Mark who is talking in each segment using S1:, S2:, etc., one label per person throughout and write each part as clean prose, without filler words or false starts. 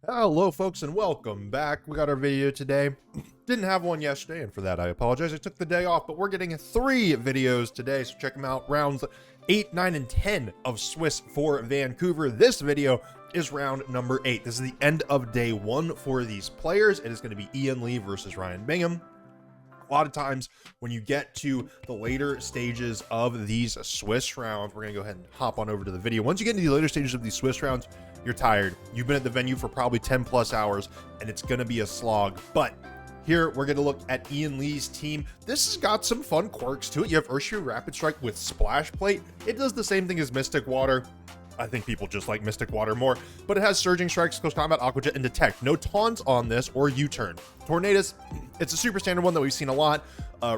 S1: Hello folks and welcome back. We got our video today. Didn't have one yesterday, and for that I apologize. I took the day off, but we're getting 3 videos today, so check them out. Rounds 8, 9, and 10 of Swiss for Vancouver. This video is round number 8. This is the end of day 1 for these players. It is going to be Ian Lee versus Ryan Bingham. A lot of times when you get to the later stages of these Swiss rounds, we're going to go ahead and hop on over to the video. Once you get into the later stages of these Swiss rounds, you're tired. You've been at the venue for probably 10 plus hours, and it's going to be a slog. But here we're going to look at Ian Lee's team. This has got some fun quirks to it. You have Urshifu Rapid Strike with Splash Plate. It does the same thing as Mystic Water. I think people just like Mystic Water more, but it has Surging Strikes, Close Combat, Aqua Jet, and Detect. No taunts on this or U-Turn. Tornadus, it's a super standard one that we've seen a lot.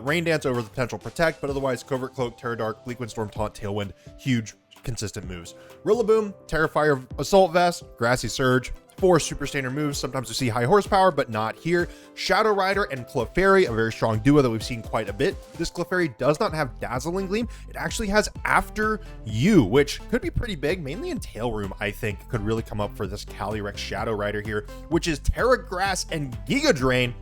S1: Rain Dance over the potential Protect, but otherwise Covert Cloak, Terra Dark, Bleak Wind Storm, Taunt, Tailwind, huge, consistent moves. Rillaboom, Terrifier, Assault Vest, Grassy Surge, 4 super standard moves. Sometimes we see high horsepower, but not here. Shadow Rider and Clefairy, a very strong duo that we've seen quite a bit. This Clefairy does not have Dazzling Gleam. It actually has After You, which could be pretty big, mainly in Tail Room, I think, could really come up for this Calyrex Shadow Rider here, which is Terra Grass and Giga Drain.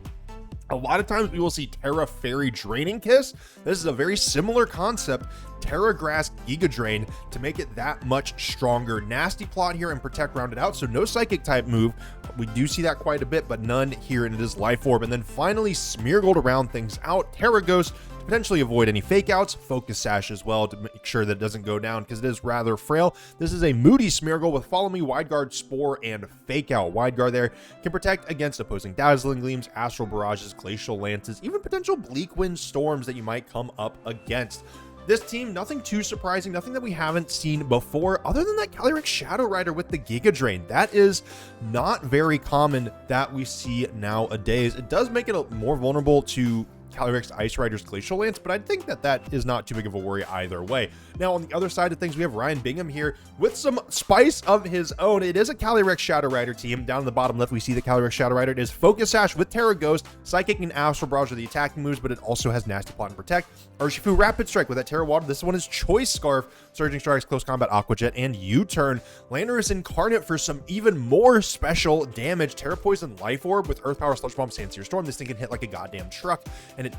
S1: A lot of times we will see Terra Fairy Draining Kiss. This is a very similar concept. Terra Grass Giga Drain to make it that much stronger. Nasty Plot here and Protect rounded out, so no Psychic type move. We do see that quite a bit, but none here, and it is Life Orb. And then finally Smeargle to round things out. Terra Ghost to potentially avoid any fake outs. Focus Sash as well to make sure that it doesn't go down because it is rather frail. This is a Moody Smeargle with Follow Me, Wide Guard, Spore, and Fake Out. Wide Guard there can protect against opposing Dazzling Gleams, Astral Barrages, Glacial Lances, even potential Bleak Wind Storms that you might come up against. This team, nothing too surprising, nothing that we haven't seen before, other than that Calyrex Shadow Rider with the Giga Drain. That is not very common that we see nowadays. It does make it more vulnerable to Calyrex Ice Rider's Glacial Lance, but I think that that is not too big of a worry either way. Now, on the other side of things, we have Ryan Bingham here with some spice of his own. It is a Calyrex Shadow Rider team. Down in the bottom left, we see the Calyrex Shadow Rider. It is Focus Sash with Terra Ghost, Psychic and Astral Barrage are the attacking moves, but it also has Nasty Plot and Protect. Urshifu Rapid Strike with that Terra Water. This one is Choice Scarf, Surging Strikes, Close Combat, Aqua Jet, and U-Turn. Landorus Incarnate for some even more special damage. Terra Poison, Life Orb with Earth Power, Sludge Bomb, Sandseer Storm. This thing can hit like a goddamn truck, and it,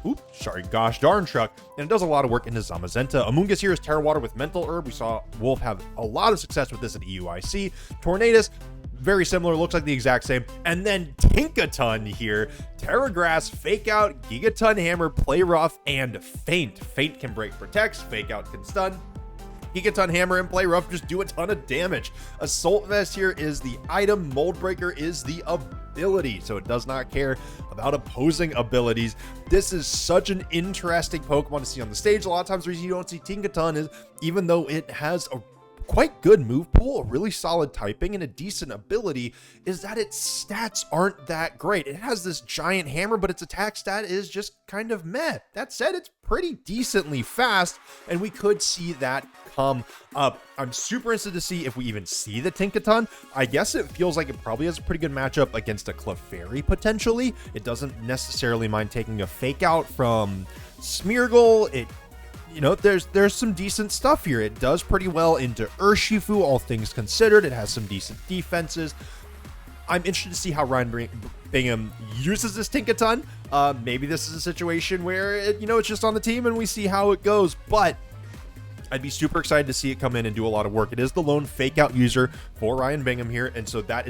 S1: gosh darn truck, and it does a lot of work into Zamazenta. Amoonguss here is Terra Water with Mental Herb. We saw Wolf have a lot of success with this at EUIC. Tornadus, very similar, looks like the exact same. And then Tinkaton here, Terra Grass, Fake Out, Gigaton Hammer, Play Rough, and Feint. Feint can break protects, Fake Out can stun. Gigaton Hammer and Play Rough just do a ton of damage. Assault Vest here is the item, Mold Breaker is the ability, so it does not care about opposing abilities. This is such an interesting Pokemon to see on the stage. A lot of times the reason you don't see Tinkaton is, even though it has a quite good move pool, a really solid typing, and a decent ability, is that its stats aren't that great. It has this giant hammer, but its attack stat is just kind of meh. That said, it's pretty decently fast, and we could see that come up. I'm super interested to see if we even see the Tinkaton. I guess it feels like it probably has a pretty good matchup against a Clefairy, potentially. It doesn't necessarily mind taking a Fake Out from Smeargle. It, you know, there's some decent stuff here. It does pretty well into Urshifu, all things considered. It has some decent defenses. I'm interested to see how Ryan Bingham uses this Tinkaton. Maybe this is a situation where it's just on the team and we see how it goes, but I'd be super excited to see it come in and do a lot of work. It is the lone Fake Out user for Ryan Bingham here, and so that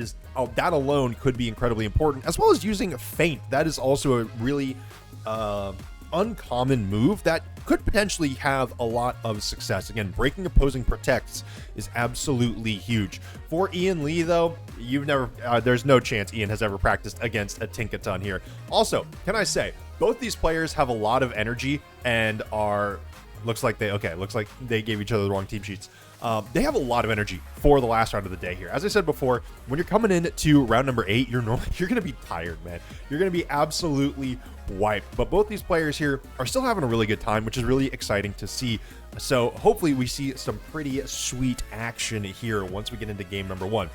S1: alone could be incredibly important, as well as using Feint. That is also a really uncommon move that could potentially have a lot of success. Again, breaking opposing protects is absolutely huge. For Ian Lee, though, there's no chance Ian has ever practiced against a Tinkaton here. Also, can I say, both these players have a lot of energy and looks like they gave each other the wrong team sheets. They have a lot of energy for the last round of the day here. As I said before, when you're coming into round number 8, you're going to be tired, man. You're going to be absolutely wiped. But both these players here are still having a really good time, which is really exciting to see. So hopefully we see some pretty sweet action here once we get into game number 1.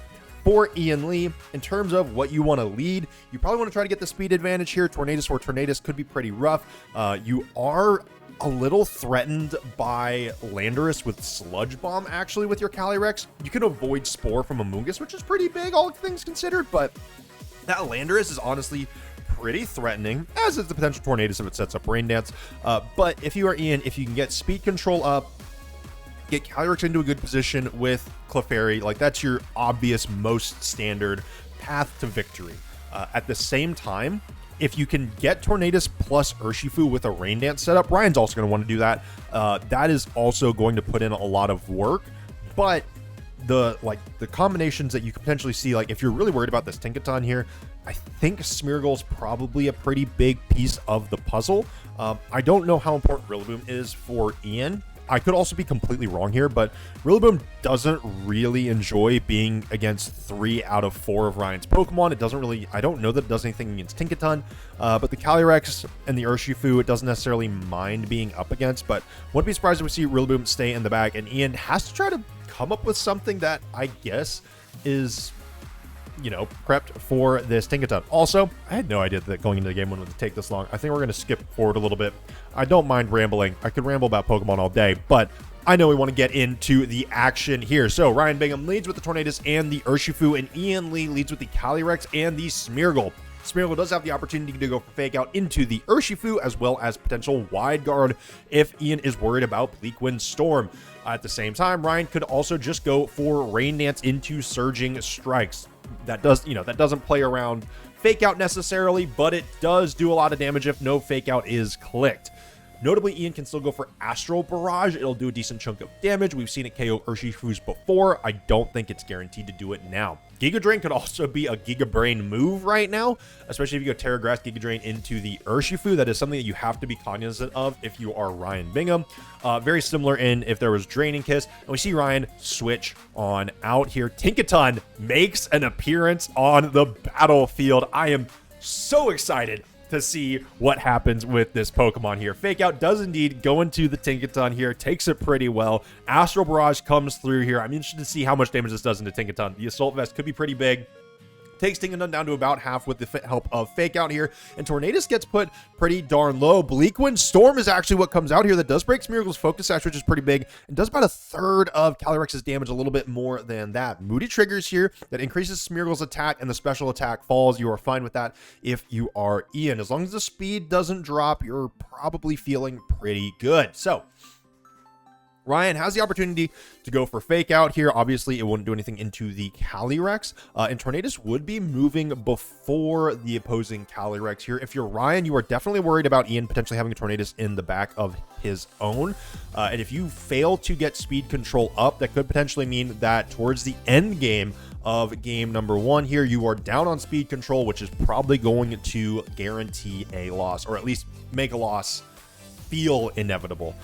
S1: For Ian Lee, in terms of what you want to lead, you probably want to try to get the speed advantage here. Tornadus or Tornadus could be pretty rough. You are a little threatened by Landorus with Sludge Bomb, actually, with your Calyrex. You can avoid Spore from Amoonguss, which is pretty big, all things considered, but that Landorus is honestly pretty threatening, as is the potential Tornadus if it sets up Rain Dance. But if you are Ian, if you can get speed control up, get Calyrex into a good position with Clefairy, like that's your obvious, most standard path to victory. At the same time, if you can get Tornadus plus Urshifu with a Rain Dance setup, Ryan's also going to want to do that. That is also going to put in a lot of work, but the combinations that you could potentially see, like if you're really worried about this Tinkaton here, I think Smeargle's probably a pretty big piece of the puzzle. I don't know how important Rillaboom is for Ian. I could also be completely wrong here, but Rillaboom doesn't really enjoy being against 3 out of 4 of Ryan's Pokemon. It doesn't really, I don't know that it does anything against Tinkaton, but the Calyrex and the Urshifu, it doesn't necessarily mind being up against, but wouldn't be surprised if we see Rillaboom stay in the back, and Ian has to try to come up with something that I guess is, you know, prepped for this Tinkaton. Also, I had no idea that going into the game would take this long. I think we're going to skip forward a little bit. I don't mind rambling. I could ramble about Pokemon all day, but I know we want to get into the action here. So Ryan Bingham leads with the Tornadus and the Urshifu, and Ian Lee leads with the Calyrex and the Smeargle. Smeargle does have the opportunity to go for Fake Out into the Urshifu, as well as potential Wide Guard if Ian is worried about Bleak Wind Storm. At the same time, Ryan could also just go for Rain Dance into Surging Strikes. That does, you know, that doesn't play around Fake Out necessarily, but it does do a lot of damage if no Fake Out is clicked. Notably, Ian can still go for Astral Barrage. It'll do a decent chunk of damage. We've seen it KO Urshifus before. I don't think it's guaranteed to do it now. Giga Drain could also be a Giga Brain move right now, especially if you go Terra Grass Giga Drain into the Urshifu. That is something that you have to be cognizant of if you are Ryan Bingham. Very similar in if there was Draining Kiss. And we see Ryan switch on out here. Tinkaton makes an appearance on the battlefield. I am so excited to see what happens with this Pokemon here. Fake Out does indeed go into the Tinkaton here, takes it pretty well. Astral Barrage comes through here. I'm interested to see how much damage this does into Tinkaton. The Assault Vest could be pretty big. Takes Tinkaton down to about half with the help of Fake Out here, and Tornadus gets put pretty darn low. Bleak Wind Storm is actually what comes out here. That does break Smeargle's Focus Sash, which is pretty big, and does about a third of Calyrex's damage, a little bit more than that. Moody triggers here that increases Smeargle's attack, and the special attack falls. You are fine with that if you are Ian. As long as the speed doesn't drop, you're probably feeling pretty good. So Ryan has the opportunity to go for Fake Out here. Obviously, it wouldn't do anything into the Calyrex, and Tornadus would be moving before the opposing Calyrex here. If you're Ryan, you are definitely worried about Ian potentially having a Tornadus in the back of his own, and if you fail to get speed control up, that could potentially mean that towards the end game of game number 1 here, you are down on speed control, which is probably going to guarantee a loss, or at least make a loss feel inevitable.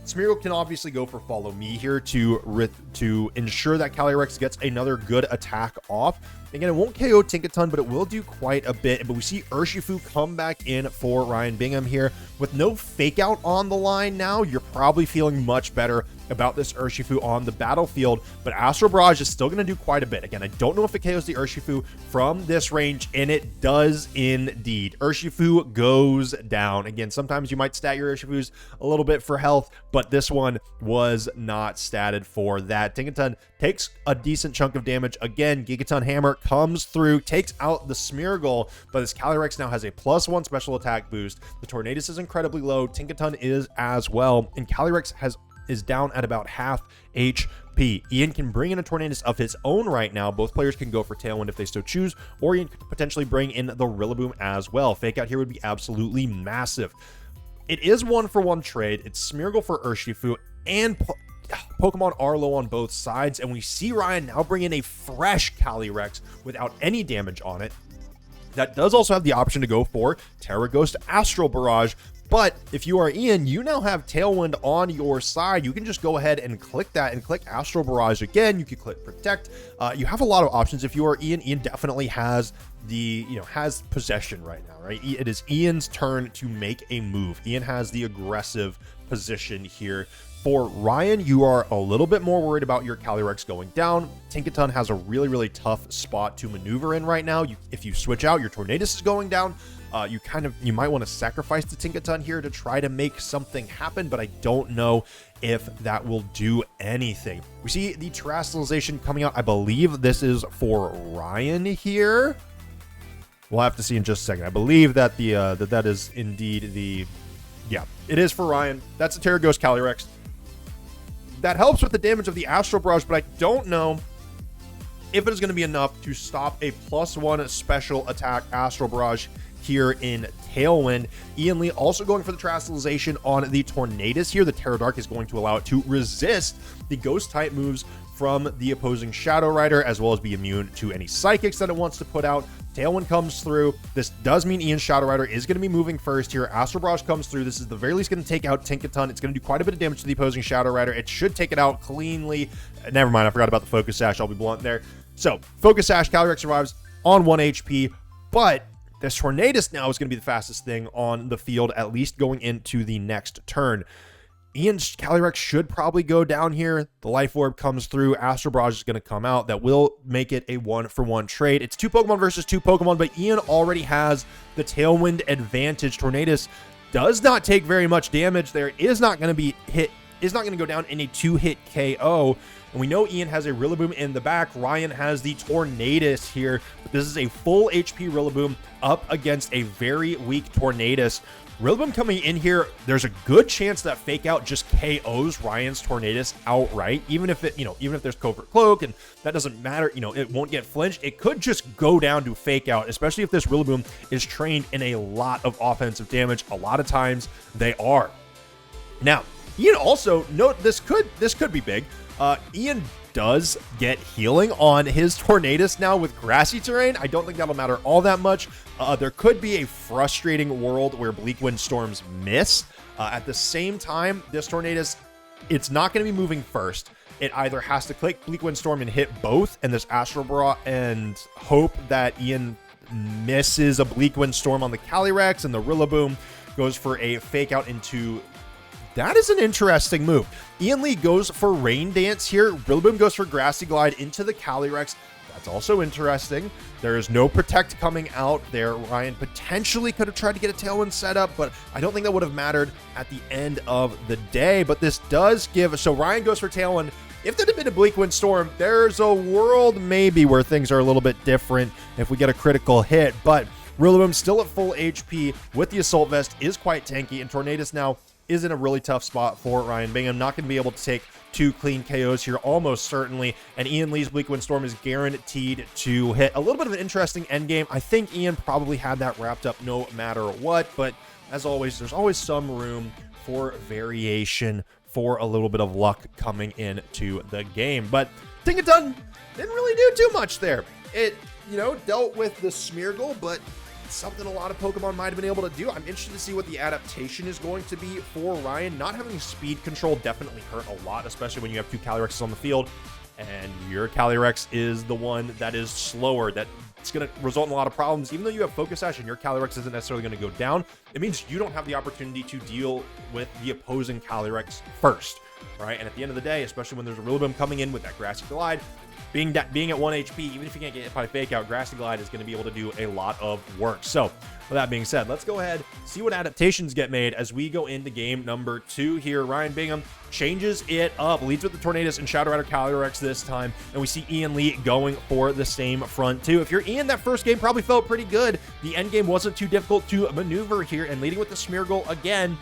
S1: Smeargle can obviously go for Follow Me here to ensure that Calyrex gets another good attack off. Again, it won't KO Tinkaton, but it will do quite a bit. But we see Urshifu come back in for Ryan Bingham here. With no Fake Out on the line now, you're probably feeling much better about this Urshifu on the battlefield, but Astral Barrage is still going to do quite a bit. Again, I don't know if it KOs the Urshifu from this range, and it does indeed. Urshifu goes down. Again, sometimes you might stat your Urshifus a little bit for health, but this one was not statted for that. Tinkaton takes a decent chunk of damage. Again, Gigaton Hammer comes through, takes out the Smeargle, but this Calyrex now has a +1 special attack boost. The Tornadus is incredibly low. Tinkaton is as well, and Calyrex is down at about half HP. Ian can bring in a Tornadus of his own right now. Both players can go for Tailwind if they so choose, or Ian could potentially bring in the Rillaboom as well. Fake Out here would be absolutely massive. It is 1-for-1 trade. It's Smeargle for Urshifu, and Pokemon are low on both sides, and we see Ryan now bring in a fresh Calyrex without any damage on it. That does also have the option to go for Terra Ghost Astral Barrage, but if you are Ian, you now have Tailwind on your side. You can just go ahead and click that and click Astral Barrage again. You can click Protect. You have a lot of options. If you are Ian, Ian definitely has has possession right now, right? It is Ian's turn to make a move. Ian has the aggressive position here. For Ryan, you are a little bit more worried about your Calyrex going down. Tinkaton has a really, really tough spot to maneuver in right now. If you switch out, your Tornadus is going down. You might want to sacrifice the Tinkaton here to try to make something happen, but I don't know if that will do anything. We see the Terastallization coming out. I believe this is for Ryan here. We'll have to see in just a second. I believe that that is indeed the... Yeah, it is for Ryan. That's a Terra Ghost Calyrex. That helps with the damage of the Astral Barrage, but I don't know if it is going to be enough to stop a +1 special attack Astral Barrage here in Tailwind. Ian Lee also going for the Terastallization on the Tornadus here. The Terra Dark is going to allow it to resist the Ghost type moves from the opposing Shadow Rider, as well as be immune to any Psychics that it wants to put out. Tailwind comes through. This does mean Ian's Shadow Rider is going to be moving first here. Astral Barrage comes through. This is the very least going to take out Tinkaton. It's going to do quite a bit of damage to the opposing Shadow Rider. It should take it out cleanly. Never mind, I forgot about the Focus Sash. I'll be blunt there. So, Focus Sash, Calyrex survives on 1 HP, but this Tornadus now is going to be the fastest thing on the field, at least going into the next turn. Ian's Calyrex should probably go down here. The Life Orb comes through. Astral Barrage is going to come out. That will make it a 1-for-1 trade. It's 2 Pokemon versus 2 Pokemon, but Ian already has the Tailwind advantage. Tornadus does not take very much damage there. Is not going to go down in a 2-hit KO. And we know Ian has a Rillaboom in the back. Ryan has the Tornadus here. This is a full HP Rillaboom up against a very weak Tornadus. Rillaboom coming in here, there's a good chance that Fake Out just KOs Ryan's Tornadus outright, even if there's Covert Cloak, and that doesn't matter, it won't get flinched. It could just go down to Fake Out, especially if this Rillaboom is trained in a lot of offensive damage. A lot of times they are. Now, Ian also, note this could be big. Ian does get healing on his Tornadus now with grassy terrain. I don't think that'll matter all that much. There could be a frustrating world where Bleak Wind Storms miss. At the same time, this Tornadus, it's not going to be moving first. It either has to click Bleak Wind Storm and hit both, and this Astral Barrage, and hope that Ian misses a Bleak Wind Storm on the Calyrex, and the Rillaboom goes for a Fake Out into... That is an interesting move. Ian Lee goes for Rain Dance here. Rillaboom goes for Grassy Glide into the Calyrex. That's also interesting. There is no Protect coming out there. Ryan potentially could have tried to get a Tailwind set up, but I don't think that would have mattered at the end of the day. But this does give... So Ryan goes for Tailwind. If there had been a Bleak Wind Storm, there's a world maybe where things are a little bit different if we get a critical hit. But Rillaboom still at full HP with the Assault Vest is quite tanky, and Tornadus now is in a really tough spot for Ryan Bingham. Not going to be able to take 2 clean KOs here, almost certainly. And Ian Lee's Bleak Wind Storm is guaranteed to hit. A little bit of an interesting endgame. I think Ian probably had that wrapped up no matter what. But as always, there's always some room for variation, for a little bit of luck coming into the game. But Tinkaton didn't really do too much there. It, dealt with the Smeargle, but something a lot of Pokemon might have been able to do. I'm interested to see what the adaptation is going to be for Ryan. Not having speed control definitely hurt a lot, especially when you have 2 Calyrexes on the field, and your Calyrex is the one that is slower. That's going to result in a lot of problems. Even though you have Focus Sash and your Calyrex isn't necessarily going to go down, it means you don't have the opportunity to deal with the opposing Calyrex first, right? And at the end of the day, especially when there's a Rillaboom coming in with that Grassy Glide, being at 1 HP, even if you can't get hit by Fake Out, Grassy Glide is going to be able to do a lot of work. So, with that being said, let's go ahead, see what adaptations get made as we go into game number 2 here. Ryan Bingham changes it up, leads with the Tornadus and Shadow Rider Calyrex this time, and we see Ian Lee going for the same front too. If you're Ian, that first game probably felt pretty good. The end game wasn't too difficult to maneuver here, and leading with the Smeargle again,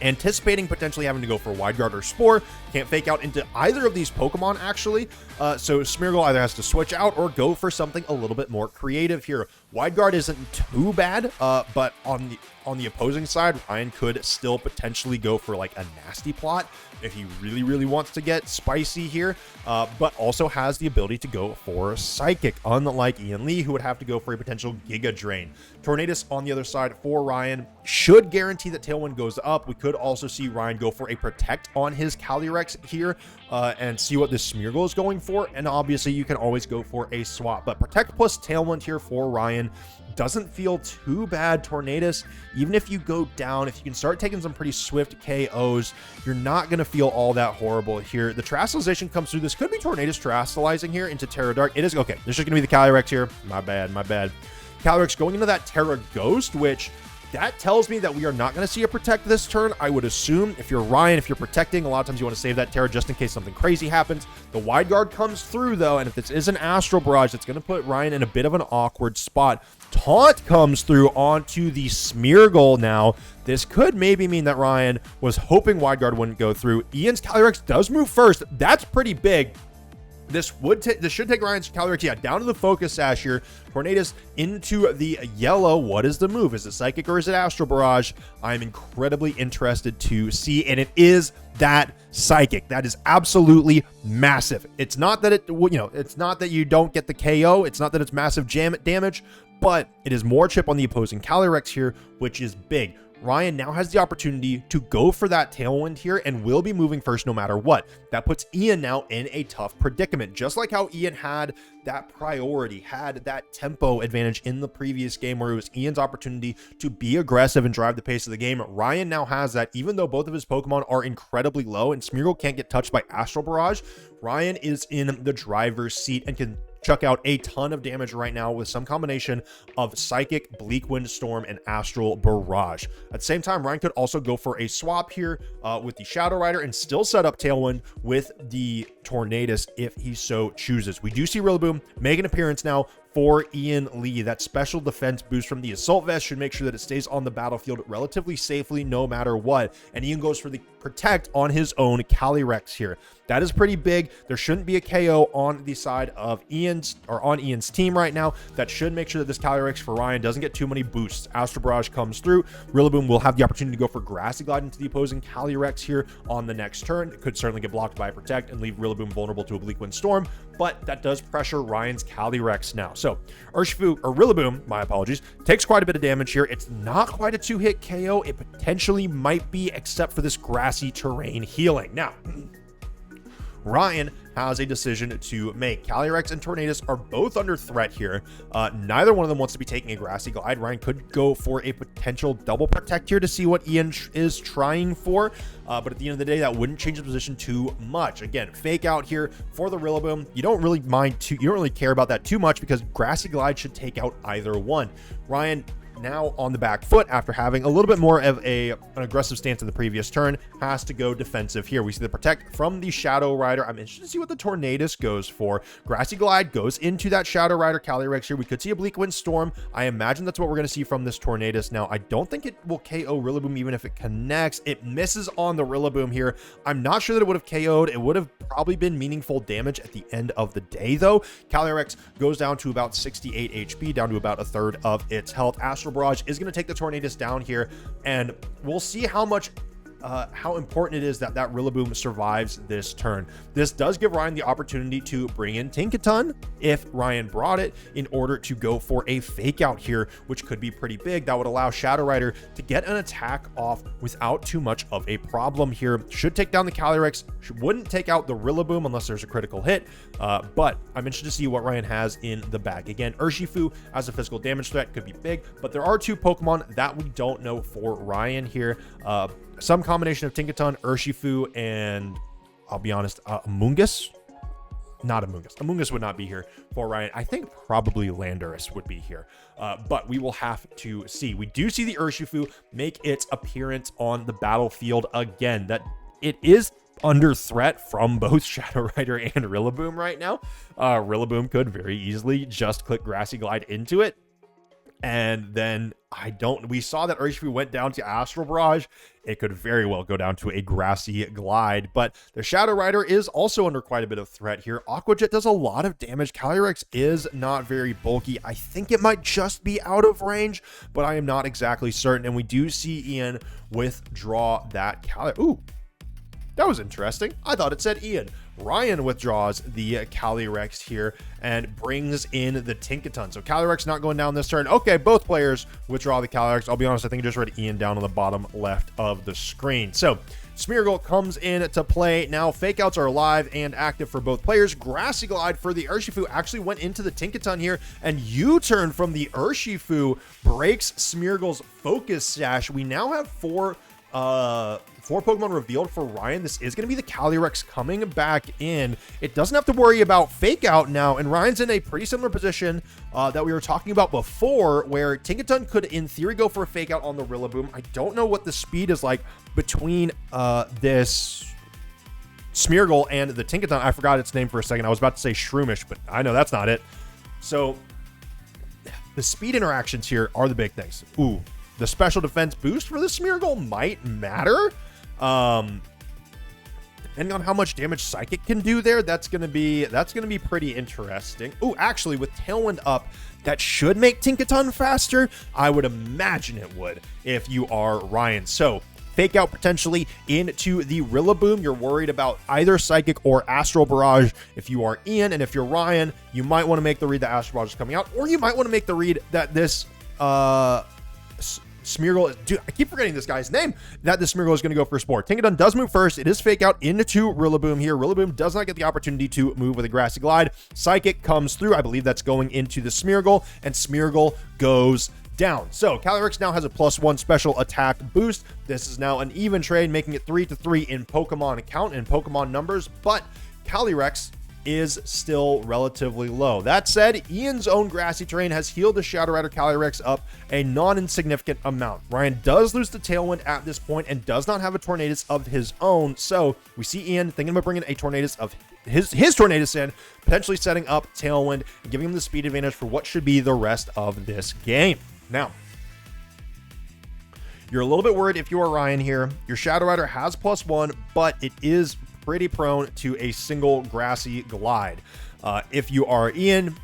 S1: anticipating potentially having to go for Wide Guard or Spore. Can't Fake Out into either of these Pokemon, actually. So Smeargle either has to switch out or go for something a little bit more creative here. Wide Guard isn't too bad, but on the opposing side, Ryan could still potentially go for like a Nasty Plot if he really, really wants to get spicy here, but also has the ability to go for Psychic, unlike Ian Lee, who would have to go for a potential Giga Drain. Tornadus on the other side for Ryan should guarantee that Tailwind goes up. We could also see Ryan go for a protect on his Calyrex here and see what this Smeargle is going for. And obviously you can always go for a swap, but protect plus Tailwind here for Ryan doesn't feel too bad. Tornadus, even if you go down, if you can start taking some pretty swift KOs, you're not going to feel all that horrible here. The Terastallization comes through. This could be Tornadus Terastallizing here into Terra Dark. It is. Okay, this is going to be the Calyrex here. My bad. Calyrex going into that Terra Ghost, which that tells me that we are not going to see a protect this turn. I would assume if you're Ryan, if you're protecting, a lot of times you want to save that Terra just in case something crazy happens. The Wide Guard comes through though, and if this is an Astral Barrage, it's going to put Ryan in a bit of an awkward spot. Taunt comes through onto the Smeargle now. This could maybe mean that Ryan was hoping Wide Guard wouldn't go through. Ian's Calyrex does move first. That's pretty big. This should take Ryan's Calyrex, yeah, down to the Focus Sash here. Tornadus into the yellow. What is the move? Is it Psychic or is it Astral Barrage? I'm incredibly interested to see, and it is that Psychic. That is absolutely massive. It's not that it's not that you don't get the KO. It's not that it's massive damage, but it is more chip on the opposing Calyrex here, which is big. Ryan now has the opportunity to go for that Tailwind here and will be moving first no matter what. That puts Ian now in a tough predicament. Just like how Ian had that priority, had that tempo advantage in the previous game where it was Ian's opportunity to be aggressive and drive the pace of the game, Ryan now has that. Even though both of his Pokemon are incredibly low and Smeargle can't get touched by Astral Barrage, Ryan is in the driver's seat and can chuck out a ton of damage right now with some combination of Psychic, Bleak Wind Storm, and Astral Barrage. At the same time, Ryan could also go for a swap here with the Shadow Rider and still set up Tailwind with the Tornadus if he so chooses. We do see Rillaboom make an appearance now for Ian Lee. That special defense boost from the Assault Vest should make sure that it stays on the battlefield relatively safely no matter what. And Ian goes for the protect on his own Calyrex here. That is pretty big. There shouldn't be a KO on the side of Ian's or on Ian's team right now. That should make sure that this Calyrex for Ryan doesn't get too many boosts. Astral Barrage comes through. Rillaboom will have the opportunity to go for Grassy Glide into the opposing Calyrex here on the next turn. It could certainly get blocked by a protect and leave Rillaboom vulnerable to a Bleak Wind Storm, but that does pressure Ryan's Calyrex now. So Urshifu, or Rillaboom, my apologies, takes quite a bit of damage here. It's not quite a 2-hit KO. It potentially might be, except for this grassy terrain healing. Now, Ryan has a decision to make. Calyrex and Tornadus are both under threat here. Neither one of them wants to be taking a Grassy Glide. Ryan could go for a potential double protect here to see what Ian is trying for. But at the end of the day, that wouldn't change the position too much. Again, fake out here for the Rillaboom. You don't really you don't really care about that too much because Grassy Glide should take out either one. Ryan, now on the back foot after having a little bit more of an aggressive stance in the previous turn, has to go defensive here. We see the protect from the Shadow Rider. I'm interested to see what the Tornadus goes for. Grassy Glide goes into that Shadow Rider Calyrex here. We could see a Bleak Wind Storm. I imagine that's what we're going to see from this Tornadus. Now, I don't think it will KO Rillaboom even if it connects. It misses on the Rillaboom here. I'm not sure that it would have KO'd. It would have probably been meaningful damage at the end of the day, though. Calyrex goes down to about 68 HP, down to about a third of its health. Astral Barrage is going to take the Tornadus down here, and we'll see how important it is that that Rillaboom survives this turn. This does give Ryan the opportunity to bring in Tinkaton if Ryan brought it in order to go for a fake out here, which could be pretty big. That would allow Shadow Rider to get an attack off without too much of a problem here. Should take down the Calyrex, wouldn't take out the Rillaboom unless there's a critical hit, but I'm interested to see what Ryan has in the bag. Again, Urshifu as a physical damage threat could be big, but there are two Pokemon that we don't know for Ryan here. Some combination of Tinkaton, Urshifu, and I'll be honest, Amoonguss. Not Amoonguss. Amoonguss would not be here for Ryan. I think probably Landorus would be here, but we will have to see. We do see the Urshifu make its appearance on the battlefield again. That it is under threat from both Shadow Rider and Rillaboom right now. Rillaboom could very easily just click Grassy Glide into it. And then we saw that Urshifu went down to Astral Barrage. It could very well go down to a Grassy Glide, but the Shadow Rider is also under quite a bit of threat here. Aqua Jet does a lot of damage. Calyrex is not very bulky. I think it might just be out of range, but I am not exactly certain. And we do see Ian withdraw that Calyrex. Ooh. That was interesting. I thought it said Ian. Ryan withdraws the Calyrex here and brings in the Tinkaton. So Calyrex not going down this turn. Okay, both players withdraw the Calyrex. I'll be honest, I think I just read Ian down on the bottom left of the screen. So Smeargle comes in to play. Now fake outs are alive and active for both players. Grassy Glide for the Urshifu actually went into the Tinkaton here, and U-turn from the Urshifu breaks Smeargle's focus sash. We now have four Pokemon revealed for Ryan. This is going to be the Calyrex coming back in. It doesn't have to worry about fake out now, and Ryan's in a pretty similar position that we were talking about before, where Tinkaton could in theory go for a fake out on the Rillaboom. I don't know what the speed is like between this Smeargle and the Tinkaton. I forgot its name for a second. I was about to say Shroomish, but I know that's not it. So the speed interactions here are the big things. Ooh, the special defense boost for the Smeargle might matter. Depending on how much damage Psychic can do there, that's gonna be pretty interesting. Ooh, actually, with Tailwind up, that should make Tinkaton faster. I would imagine it would if you are Ryan. So fake out potentially into the Rillaboom. You're worried about either Psychic or Astral Barrage if you are Ian, and if you're Ryan, you might want to make the read that Astral Barrage is coming out, or you might want to make the read that this Smeargle, dude, I keep forgetting this guy's name, that the Smeargle is going to go for Spore. Tinkaton does move first. It is fake out into Rillaboom here. Rillaboom does not get the opportunity to move with a Grassy Glide. Psychic comes through. I believe that's going into the Smeargle, and Smeargle goes down. So Calyrex now has a +1 special attack boost. This is now an even trade, making it 3-3 in Pokemon count and Pokemon numbers, but Calyrex is still relatively low. That said, Ian's own grassy terrain has healed the Shadow Rider Calyrex up a non-insignificant amount. Ryan does lose the Tailwind at this point and does not have a Tornadus of his own, so we see Ian thinking about bringing a Tornadus of his Tornadus in, potentially setting up Tailwind and giving him the speed advantage for what should be the rest of this game. Now, you're a little bit worried if you are Ryan here. Your Shadow Rider has +1, but it is pretty prone to a single Grassy Glide. If you are Ian,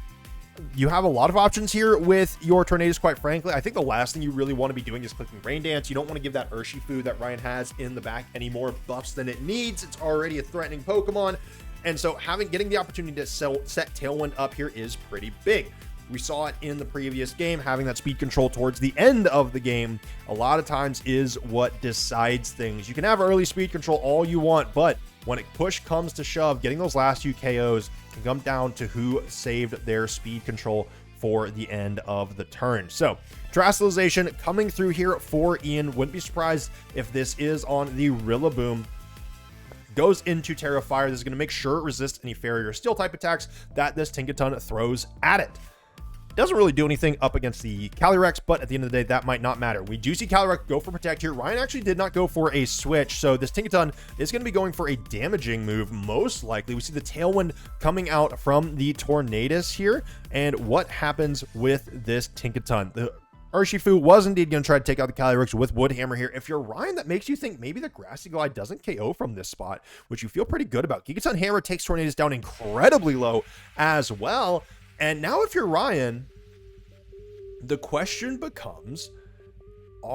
S1: you have a lot of options here with your Tornadus, quite frankly. I think the last thing you really want to be doing is clicking Rain Dance. You don't want to give that Urshifu that Ryan has in the back any more buffs than it needs. It's already a threatening Pokemon. And so getting the opportunity to set Tailwind up here is pretty big. We saw it in the previous game. Having that speed control towards the end of the game a lot of times is what decides things. You can have early speed control all you want, but when it push comes to shove, getting those last few KOs can come down to who saved their speed control for the end of the turn. So Terastallization coming through here for Ian. Wouldn't be surprised if this is on the Rillaboom. Goes into Terra Fire. This is going to make sure it resists any Fairy or Steel type attacks that this Tinkaton throws at it. Doesn't really do anything up against the Calyrex, but at the end of the day, that might not matter. We do see Calyrex go for Protect here. Ryan actually did not go for a switch, so this Tinkaton is going to be going for a damaging move, most likely. We see the Tailwind coming out from the Tornadus here, and what happens with this Tinkaton? The Urshifu was indeed going to try to take out the Calyrex with Wood Hammer here. If you're Ryan, that makes you think maybe the Grassy Glide doesn't KO from this spot, which you feel pretty good about. Gigaton Hammer takes Tornadus down incredibly low as well. And now if you're Ryan, the question becomes,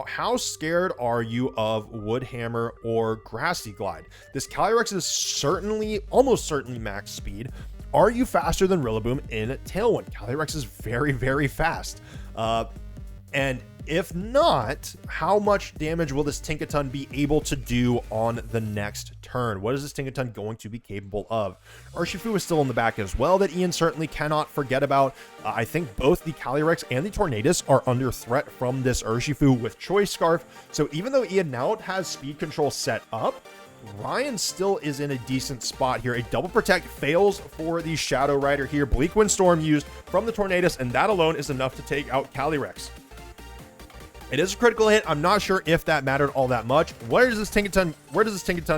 S1: how scared are you of Wood Hammer or Grassy Glide? This Calyrex is certainly, almost certainly max speed. Are you faster than Rillaboom in Tailwind? Calyrex is very, very fast. And if not, how much damage will this Tinkaton be able to do on the next turn? What is this Tinkaton going to be capable of? Urshifu is still in the back as well that Ian certainly cannot forget about. I think both the Calyrex and the Tornadus are under threat from this Urshifu with Choice Scarf. So even though Ian now has speed control set up, Ryan still is in a decent spot here. A double protect fails for the Shadow Rider here. Bleak Wind Storm used from the Tornadus, and that alone is enough to take out Calyrex. It is a critical hit. I'm not sure if that mattered all that much. Where does this Tinkaton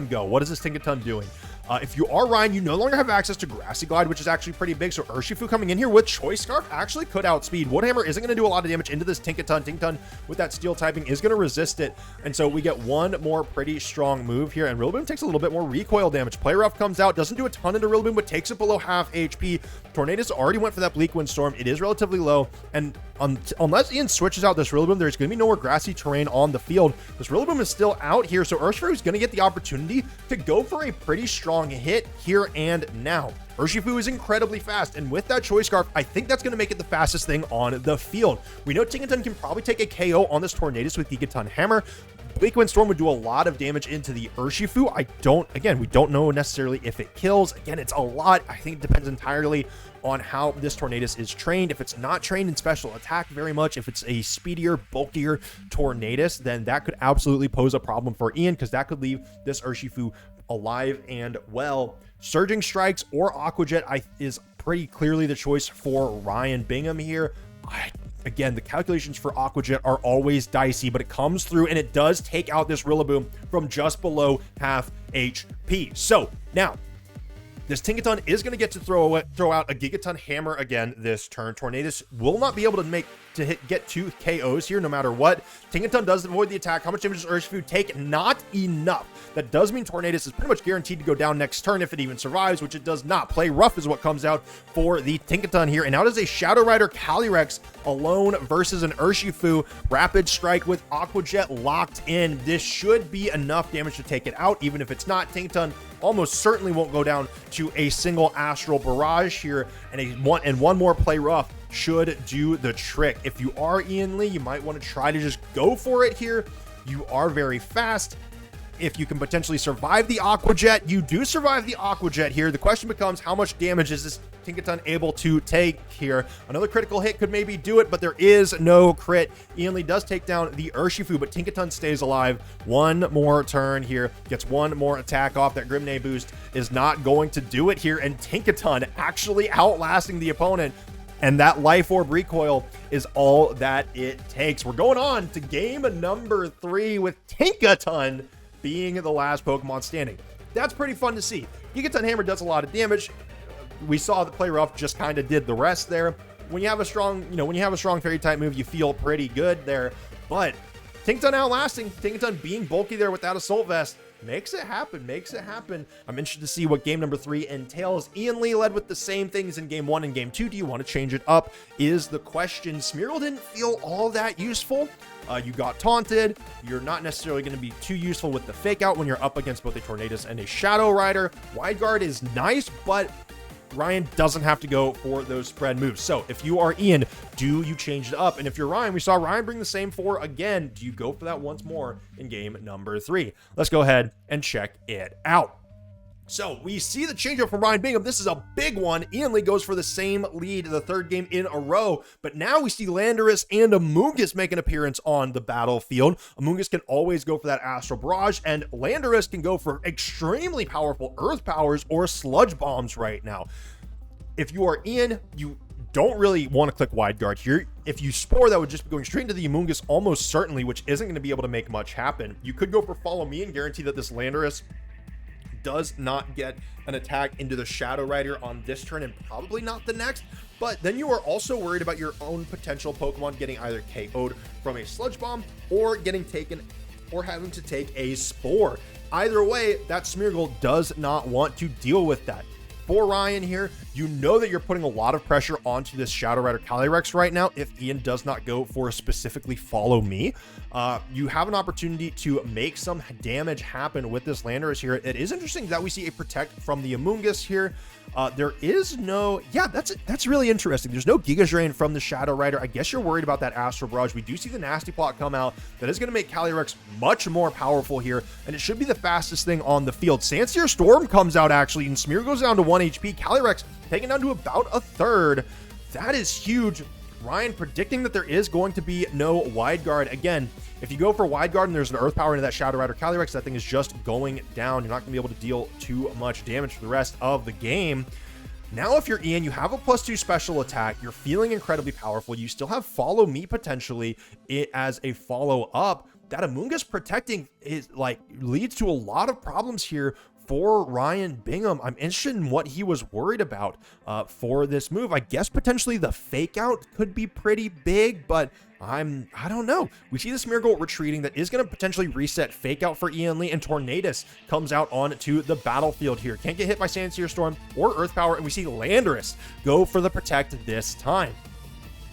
S1: go? What is this Tinkaton doing? If you are Ryan, you no longer have access to Grassy Glide, which is actually pretty big. So Urshifu coming in here with Choice Scarf actually could outspeed. Woodhammer isn't going to do a lot of damage into this Tinkaton. Tinkaton with that steel typing is going to resist it. And so we get one more pretty strong move here. And Rillaboom takes a little bit more recoil damage. Play Rough comes out, doesn't do a ton into Rillaboom, but takes it below half HP. Tornadus already went for that Bleak Wind Storm. It is relatively low. And unless Ian switches out this Rillaboom, there's going to be no more grassy terrain on the field. This Rillaboom is still out here, so Urshifu is going to get the opportunity to go for a pretty strong hit here and now. Urshifu is incredibly fast, and with that Choice Scarf, I think that's going to make it the fastest thing on the field. We know Tinkaton can probably take a KO on this Tornadus with Gigaton Hammer. Bleak Wind Storm would do a lot of damage into the Urshifu. We don't know necessarily if it kills. Again, it's a lot. I think it depends entirely on how this Tornadus is trained. If it's not trained in special attack very much, if it's a speedier, bulkier Tornadus, then that could absolutely pose a problem for Ian, because that could leave this Urshifu alive and well. Surging Strikes or Aqua Jet is pretty clearly the choice for Ryan Bingham here. Again, the calculations for Aqua Jet are always dicey, but it comes through and it does take out this Rillaboom from just below half HP. So now, this Tinkaton is going to get to throw out a Gigaton Hammer again this turn. Tornadus will not be able to get 2 KOs here no matter what. Tinkaton does avoid the attack. How much damage does Urshifu take? Not enough. That does mean Tornadus is pretty much guaranteed to go down next turn if it even survives, which it does not. Play rough is what comes out for the Tinkaton here. And now does a Shadow Rider Calyrex alone versus an Urshifu. Rapid Strike with Aqua Jet locked in. This should be enough damage to take it out. Even if it's not, Tinkaton almost certainly won't go down to a single Astral Barrage here, and one more Play Rough should do the trick. If you are Ian Lee, you might want to try to just go for it here. You are very fast. If you can potentially survive the Aqua Jet, you do survive the Aqua Jet here. The question becomes, how much damage is this Tinkaton able to take here? Another critical hit could maybe do it, but there is no crit. Ian Lee does take down the Urshifu, but Tinkaton stays alive one more turn here, gets one more attack off. That Grimnay boost is not going to do it here, and Tinkaton actually outlasting the opponent. And that Life Orb recoil is all that it takes. We're going on to game number 3 with Tinkaton being the last Pokemon standing. That's pretty fun to see. Gigaton Hammer does a lot of damage. We saw that Play Rough just kind of did the rest there. When you have a strong, Fairy type move, you feel pretty good there. But Tinkaton outlasting, Tinkaton being bulky there without Assault Vest, makes it happen. I'm interested to see what game number 3 entails. Ian Lee led with the same things in game 1 and game 2. Do you want to change it up is the question. Smeargle didn't feel all that useful. You got taunted. You're not necessarily going to be too useful with the fake out when you're up against both a Tornadus and a Shadow Rider. Wide Guard is nice, but Ryan doesn't have to go for those spread moves. So if you are Ian, do you change it up? And if you're Ryan, we saw Ryan bring the same 4 again. Do you go for that once more in game number 3? Let's go ahead and check it out. So we see the change-up from Ryan Bingham. This is a big one. Ian Lee goes for the same lead the 3rd game in a row, but now we see Landorus and Amoonguss make an appearance on the battlefield. Amoonguss can always go for that Astral Barrage, and Landorus can go for extremely powerful Earth Powers or Sludge Bombs right now. If you are Ian, you don't really want to click Wide Guard here. If you Spore, that would just be going straight into the Amoonguss almost certainly, which isn't going to be able to make much happen. You could go for Follow Me and guarantee that this Landorus does not get an attack into the Shadow Rider on this turn and probably not the next, but then you are also worried about your own potential Pokemon getting either KO'd from a Sludge Bomb or getting taken or having to take a Spore. Either way, that Smeargle does not want to deal with that. For Ryan here, you know that you're putting a lot of pressure onto this Shadow Rider Calyrex right now if Ian does not go for specifically Follow Me. You have an opportunity to make some damage happen with this Landorus here. It is interesting that we see a Protect from the Amoonguss here. There is no, that's really interesting. There's no Giga Drain from the Shadow Rider. I guess you're worried about that Astral Barrage. We do see the Nasty Plot come out. That is going to make Calyrex much more powerful here, and it should be the fastest thing on the field. Sansir Storm comes out actually, and Smear goes down to 1 HP. Calyrex taken down to about a 1/3. That is huge. Ryan predicting that there is going to be no Wide Guard. Again, if you go for Wide Guard and there's an Earth Power into that Shadow Rider Calyrex, that thing is just going down. You're not going to be able to deal too much damage for the rest of the game. Now, if you're Ian, you have a +2 special attack. You're feeling incredibly powerful. You still have Follow Me potentially as a follow-up. That Amoonguss protecting is leads to a lot of problems here for Ryan Bingham. I'm interested in what he was worried about for this move. I guess potentially the fake out could be pretty big, but I don't know. We see the Smeargle retreating. That is going to potentially reset fake out for Ian Lee, and Tornadus comes out onto the battlefield here. Can't get hit by Sansir Storm or Earth Power, and we see Landorus go for the Protect this time.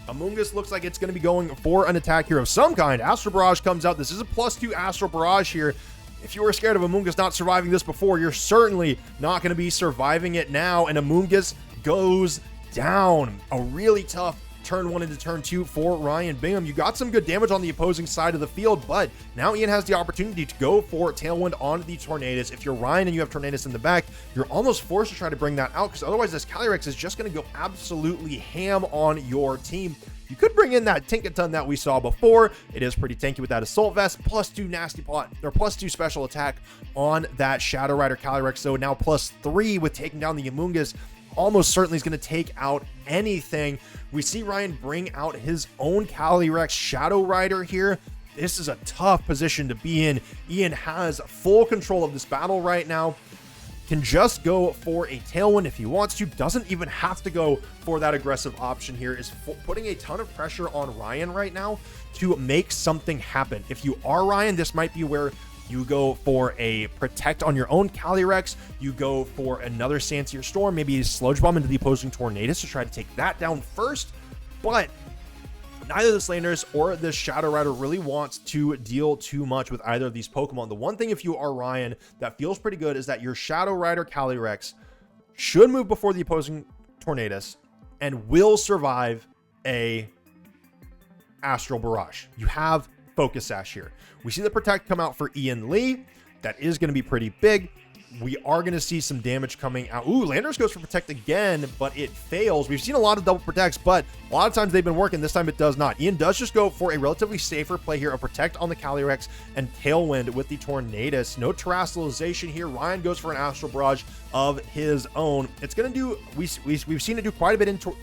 S1: Amoonguss looks like it's going to be going for an attack here of some kind. Astral Barrage comes out. This is a +2 Astral Barrage here. If you were scared of Amoonguss not surviving this before, you're certainly not going to be surviving it now. And Amoonguss goes down. A really tough turn 1 into turn 2 for Ryan Bingham. You got some good damage on the opposing side of the field, but now Ian has the opportunity to go for Tailwind on the Tornadus. If you're Ryan and you have Tornadus in the back, you're almost forced to try to bring that out, because otherwise this Calyrex is just going to go absolutely ham on your team. You could bring in that Tinkaton that we saw before. It is pretty tanky with that Assault Vest, +2 Nasty Plot, or +2 special attack on that Shadow Rider Calyrex. So now +3 with taking down the Amoonguss. Almost certainly is going to take out anything. We see Ryan bring out his own Calyrex Shadow Rider here. This is a tough position to be in. Ian has full control of this battle right now. Can just go for a Tailwind if he wants to. Doesn't even have to go for that aggressive option here. Is putting a ton of pressure on Ryan right now to make something happen. If you are Ryan, this might be where you go for a Protect on your own Calyrex. You go for another Sancier Storm, maybe a Sludge Bomb into the opposing Tornadus to try to take that down first. But neither the Slanders or the Shadow Rider really wants to deal too much with either of these Pokemon. The one thing, if you are Ryan, that feels pretty good is that your Shadow Rider Calyrex should move before the opposing Tornadus and will survive a Astral Barrage. You have Focus Sash here. We see the Protect come out for Ian Lee. That is going to be pretty big. We are going to see some damage coming out. Ooh, Landers goes for Protect again, but it fails. We've seen a lot of double Protects, but a lot of times they've been working. This time it does not. Ian does just go for a relatively safer play here of Protect on the Calyrex and Tailwind with the Tornadus. No Terastallization here. Ryan goes for an Astral Barrage of his own. It's going to do, we've seen it do quite a bit into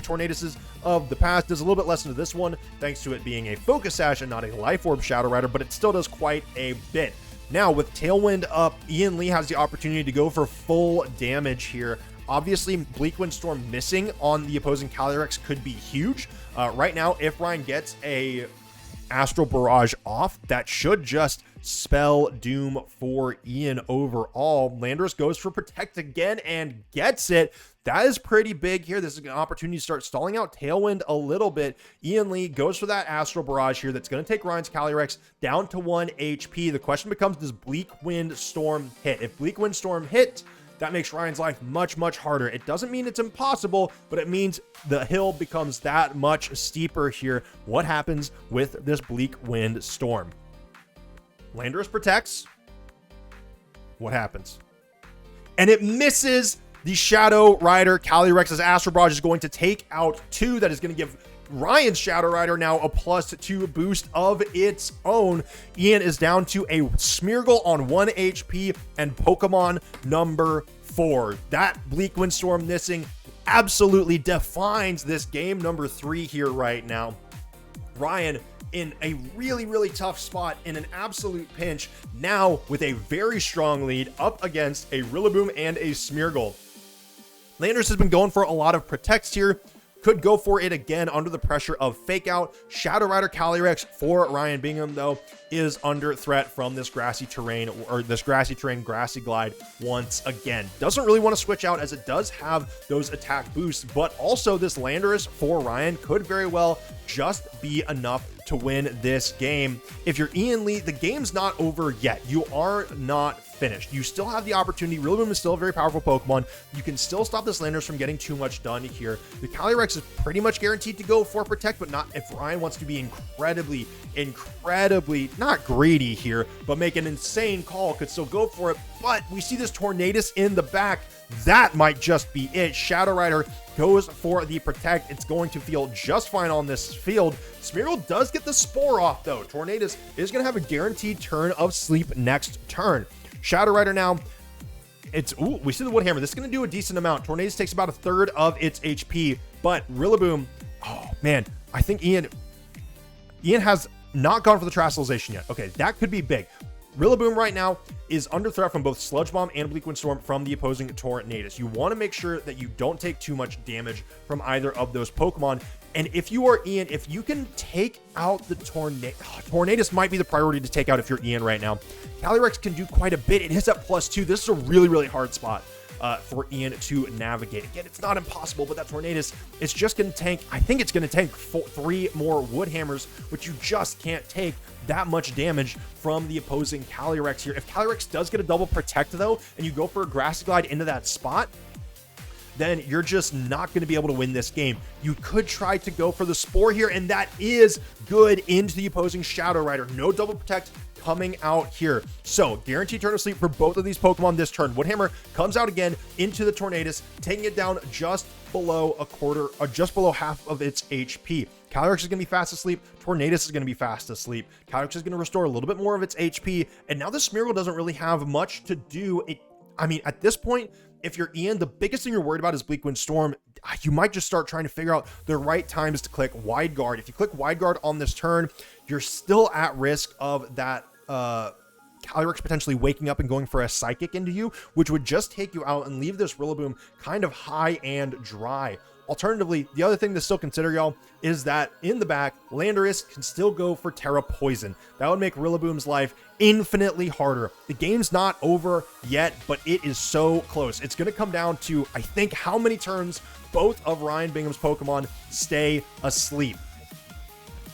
S1: Tornaduses of the past. Does a little bit less into this one, thanks to it being a Focus Sash and not a Life Orb Shadow Rider, but it still does quite a bit. Now, with Tailwind up, Ian Lee has the opportunity to go for full damage here. Obviously, Bleak Wind Storm missing on the opposing Calyrex could be huge. Right now, if Ryan gets a Astral Barrage off, that should just spell doom for Ian overall. Landorus goes for Protect again and gets it. That is pretty big here. This is an opportunity to start stalling out Tailwind a little bit. Ian Lee goes for that Astral Barrage here. That's going to take Ryan's Calyrex down to 1 HP. The question becomes, does Bleak Wind Storm hit? If Bleak Wind Storm hit, that makes Ryan's life much, much harder. It doesn't mean it's impossible, but it means the hill becomes that much steeper here. What happens with this Bleak Wind Storm? Landorus protects. What happens? And it misses. The Shadow Rider Calyrex's Astral Barrage is going to take out 2. That is going to give Ryan's Shadow Rider now a +2 boost of its own. Ian is down to a Smeargle on 1 HP and Pokemon number 4. That Bleak Wind Storm missing absolutely defines this game number 3 here right now. Ryan in a really, really tough spot, in an absolute pinch, now with a very strong lead up against a Rillaboom and a Smeargle. Landers has been going for a lot of Protects here. Could go for it again under the pressure of Fake Out. Shadow Rider Calyrex for Ryan Bingham, though, is under threat from this grassy terrain, or this grassy terrain Grassy Glide once again. Doesn't really want to switch out as it does have those attack boosts, but also this Landorus for Ryan could very well just be enough to win this game. If you're Ian Lee, the game's not over yet. You are not finished. You still have the opportunity. Rillaboom is still a very powerful Pokemon. You can still stop this Landorus from getting too much done here. The Calyrex is pretty much guaranteed to go for Protect, but not if Ryan wants to be incredibly, not greedy here, but make an insane call, could still go for it. But we see this Tornadus in the back. That might just be it. Shadow Rider goes for the Protect. It's going to feel just fine on this field. Smeargle does get the Spore off, though. Tornadus is going to have a guaranteed turn of sleep next turn. Shadow Rider now, we see the Wood Hammer. This is going to do a decent amount. Tornadus takes about 1/3 of its HP, but Rillaboom, oh man, I think Ian has not gone for the Terastallization yet. Okay, that could be big. Rillaboom right now is under threat from both Sludge Bomb and Bleak Wind Storm from the opposing Tornadus. You want to make sure that you don't take too much damage from either of those Pokemon. And if you are Ian, if you can take out the Tornadus might be the priority to take out if you're Ian right now. Calyrex can do quite a bit. It hits at +2. This is a really, really hard spot for Ian to navigate. Again, it's not impossible, but that Tornadus is just going to tank. I think it's going to tank 3 more Wood Hammers, which you just can't take that much damage from the opposing Calyrex here. If Calyrex does get a double protect, though, and you go for a Grassy Glide into that spot, then you're just not going to be able to win this game. You could try to go for the Spore here, and that is good into the opposing Shadow Rider. No double protect coming out here. So guaranteed turn of sleep for both of these Pokemon this turn. Woodhammer comes out again into the Tornadus, taking it down just below a quarter, or just below half of its HP. Calyrex is going to be fast asleep. Tornadus is going to be fast asleep. Calyrex is going to restore a little bit more of its HP, and now the Smeargle doesn't really have much to do. I mean, at this point, if you're Ian, the biggest thing you're worried about is Bleak Wind Storm. You might just start trying to figure out the right times to click Wide Guard. If you click Wide Guard on this turn, you're still at risk of that Calyrex potentially waking up and going for a Psychic into you, which would just take you out and leave this Rillaboom kind of high and dry. Alternatively, the other thing to still consider, y'all, is that in the back, Landorus can still go for Terra Poison. That would make Rillaboom's life infinitely harder. The game's not over yet, but it is so close. It's going to come down to, I think, how many turns both of Ryan Bingham's Pokemon stay asleep.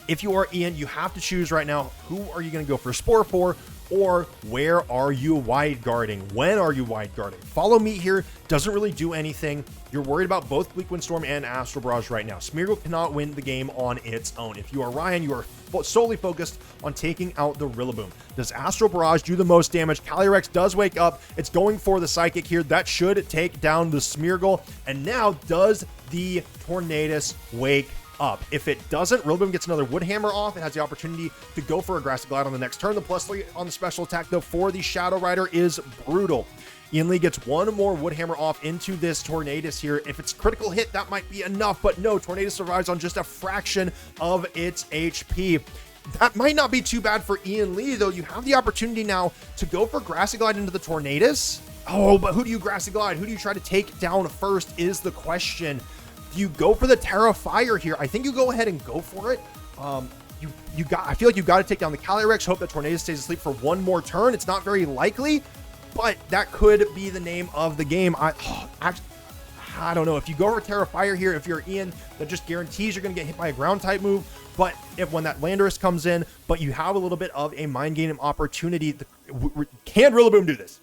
S1: If you are Ian, you have to choose right now, who are you going to go for Spore for, or where are you wide guarding? When are you wide guarding? Follow Me here doesn't really do anything. You're worried about both Bleak Wind Storm and Astral Barrage right now. Smeargle cannot win the game on its own. If you are Ryan, you are solely focused on taking out the Rillaboom. Does Astral Barrage do the most damage? Calyrex does wake up. It's going for the Psychic here. That should take down the Smeargle. And now, does the Tornadus wake up? If it doesn't, Rillaboom gets another Wood Hammer off. It has the opportunity to go for a Grassy Glide on the next turn. The +3 on the special attack, though, for the Shadow Rider is brutal. Ian Lee gets one more Wood Hammer off into this Tornadus here. If it's critical hit, that might be enough, but no, Tornadus survives on just a fraction of its HP. That might not be too bad for Ian Lee, though. You have the opportunity now to go for Grassy Glide into the Tornadus. Oh, but who do you Grassy Glide? Who do you try to take down first is the question. You go for the Terra Fire here. I think you go ahead and go for it. I feel like you got to take down the Calyrex, hope that Tornadus stays asleep for one more turn. It's not very likely, but that could be the name of the game. I don't know. If you go for Terra Fire here, if you're Ian, that just guarantees you're going to get hit by a ground type move. But when that Landorus comes in, but you have a little bit of a mind game opportunity, can Rillaboom do this?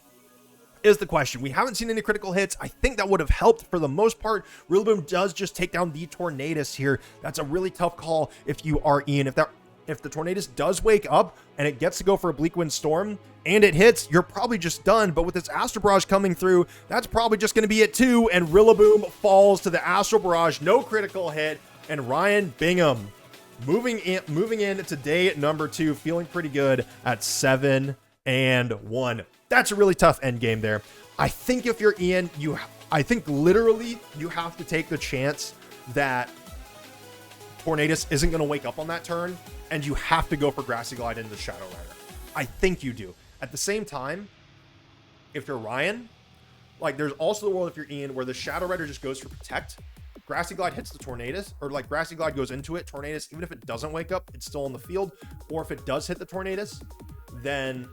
S1: Is the question. We haven't seen any critical hits. I think that would have helped for the most part. Rillaboom does just take down the Tornadus here. That's a really tough call if you are Ian. If the Tornadus does wake up and it gets to go for a Bleak Wind Storm and it hits, you're probably just done. But with this Astral Barrage coming through, that's probably just going to be it too. And Rillaboom falls to the Astral Barrage. No critical hit. And Ryan Bingham moving in to day number 2, feeling pretty good at 7-1. That's a really tough end game there. I think if you're Ian, I think literally you have to take the chance that Tornadus isn't going to wake up on that turn, and you have to go for Grassy Glide into the Shadow Rider. I think you do. At the same time, if you're Ryan, like, there's also the world if you're Ian where the Shadow Rider just goes for Protect. Grassy Glide hits the Tornadus, or like Grassy Glide goes into it. Tornadus, even if it doesn't wake up, it's still on the field. Or if it does hit the Tornadus, then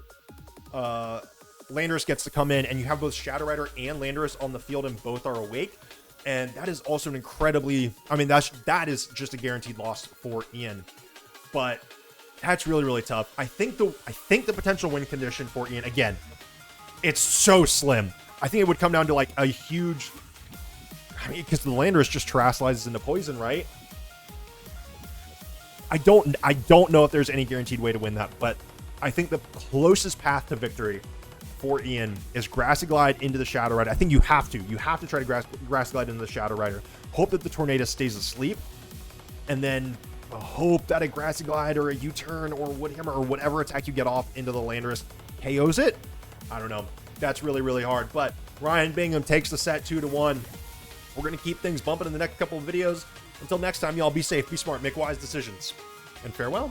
S1: Landorus gets to come in, and you have both Shadow Rider and Landorus on the field, and both are awake. And that is also an incredibly, I mean, that is just a guaranteed loss for Ian. But that's really, really tough. I think the potential win condition for Ian, again, it's so slim. I think it would come down to like a huge, I mean, because the Landorus just terrestrializes into poison, right? I don't know if there's any guaranteed way to win that, but I think the closest path to victory for Ian is Grassy Glide into the Shadow Rider. I think you have to try to Grassy Glide into the Shadow Rider. Hope that the Tornadus stays asleep, and then hope that a Grassy Glide or a U-turn or Wood Hammer or whatever attack you get off into the Landorus KOs it. I don't know. That's really, really hard. But Ryan Bingham takes the set 2-1. We're going to keep things bumping in the next couple of videos. Until next time, y'all, be safe, be smart, make wise decisions, and farewell.